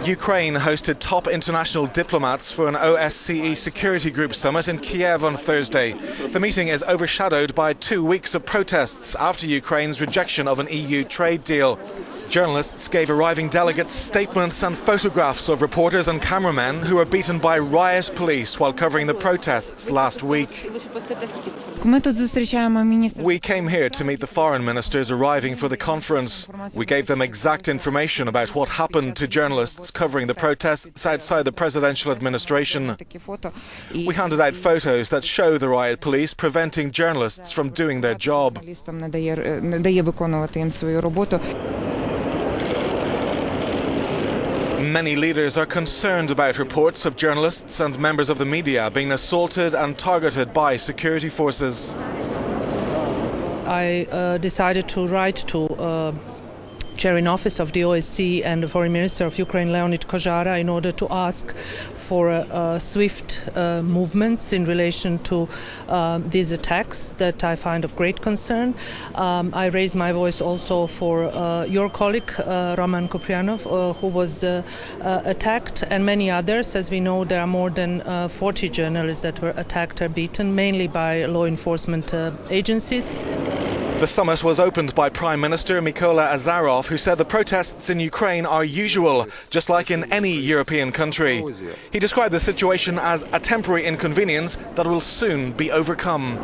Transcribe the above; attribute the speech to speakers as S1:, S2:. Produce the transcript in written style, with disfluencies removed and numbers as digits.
S1: Ukraine hosted top international diplomats for an OSCE security group summit in Kiev on Thursday. The meeting is overshadowed by 2 weeks of protests after Ukraine's rejection of an EU trade deal. Journalists gave arriving delegates statements and photographs of reporters and cameramen who were beaten by riot police while covering the protests last week. We came here to meet the foreign ministers arriving for the conference. We gave them exact information about what happened to journalists covering the protests outside the presidential administration. We handed out photos that show the riot police preventing journalists from doing their job. Many leaders are concerned about reports of journalists and members of the media being assaulted and targeted by security forces.
S2: I decided to write to Chair in Office of the OSCE and the Foreign Minister of Ukraine, Leonid Kozhara, in order to ask for swift movements in relation to these attacks that I find of great concern. I raised my voice also for your colleague, Roman Kuprianov, who was attacked, and many others. As we know, there are more than 40 journalists that were attacked or beaten, mainly by law enforcement agencies.
S1: The summit was opened by Prime Minister Mykola Azarov, who said the protests in Ukraine are usual, just like in any European country. He described the situation as a temporary inconvenience that will soon be overcome.